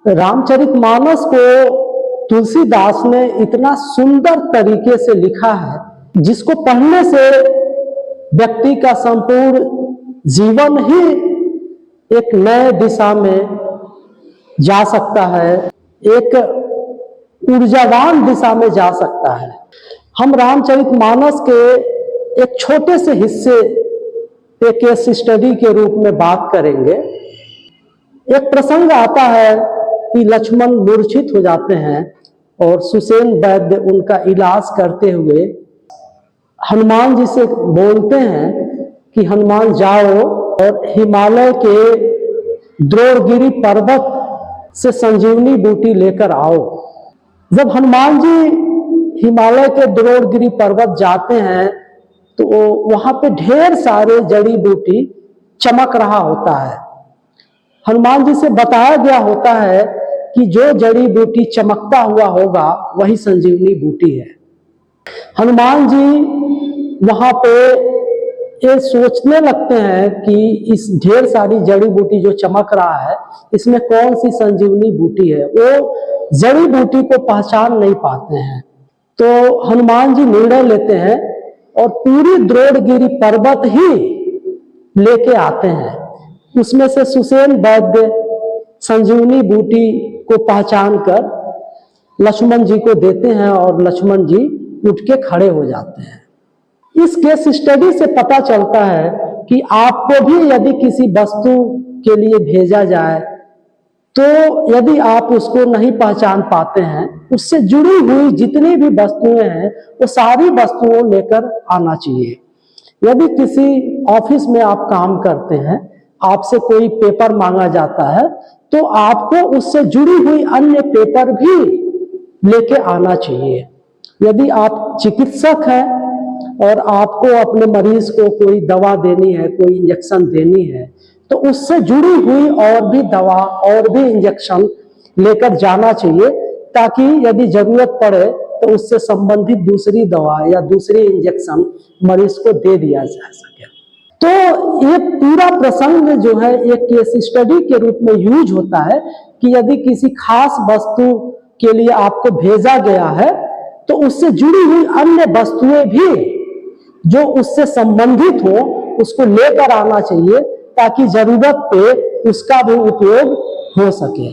रामचरितमानस को तुलसीदास ने इतना सुंदर तरीके से लिखा है जिसको पढ़ने से व्यक्ति का संपूर्ण जीवन ही एक नए दिशा में जा सकता है, एक ऊर्जावान दिशा में जा सकता है। हम रामचरितमानस के एक छोटे से हिस्से पे केस स्टडी के रूप में बात करेंगे। एक प्रसंग आता है कि लक्ष्मण मूर्छित हो जाते हैं और सुसेन वैद्य उनका इलाज करते हुए हनुमान जी से बोलते हैं कि हनुमान जाओ और हिमालय के द्रोणगिरी पर्वत से संजीवनी बूटी लेकर आओ। जब हनुमान जी हिमालय के द्रोणगिरी पर्वत जाते हैं तो वहां पे ढेर सारे जड़ी बूटी चमक रहा होता है। हनुमान जी से बताया गया होता है कि जो जड़ी बूटी चमकता हुआ होगा वही संजीवनी बूटी है। हनुमान जी वहां पे ये सोचने लगते हैं कि इस ढेर सारी जड़ी बूटी जो चमक रहा है इसमें कौन सी संजीवनी बूटी है। वो जड़ी बूटी को पहचान नहीं पाते हैं। तो हनुमान जी निर्णय लेते हैं और पूरी द्रोणगिरी पर्वत ही लेके आते हैं। उसमें से सुसेन वैद्य संजीवनी बूटी को पहचान कर लक्ष्मण जी को देते हैं और लक्ष्मण जी उठ के खड़े हो जाते हैं। इस केस स्टडी से पता चलता है कि आपको भी यदि किसी वस्तु के लिए भेजा जाए तो यदि आप उसको नहीं पहचान पाते हैं, उससे जुड़ी हुई जितनी भी वस्तुएं हैं वो सारी वस्तुओं लेकर आना चाहिए। यदि किसी ऑफिस में आप काम करते हैं, आपसे कोई पेपर मांगा जाता है तो आपको उससे जुड़ी हुई अन्य पेपर भी लेके आना चाहिए। यदि आप चिकित्सक हैं और आपको अपने मरीज को कोई दवा देनी है, कोई इंजेक्शन देनी है, तो उससे जुड़ी हुई और भी दवा और भी इंजेक्शन लेकर जाना चाहिए ताकि यदि जरूरत पड़े तो उससे संबंधित दूसरी दवा या दूसरी इंजेक्शन मरीज को दे दिया जा सके। तो ये पूरा प्रसंग जो है एक केस स्टडी के रूप में यूज होता है कि यदि किसी खास वस्तु के लिए आपको भेजा गया है तो उससे जुड़ी हुई अन्य वस्तुएं भी जो उससे संबंधित हो उसको लेकर आना चाहिए ताकि जरूरत पे उसका भी उपयोग हो सके।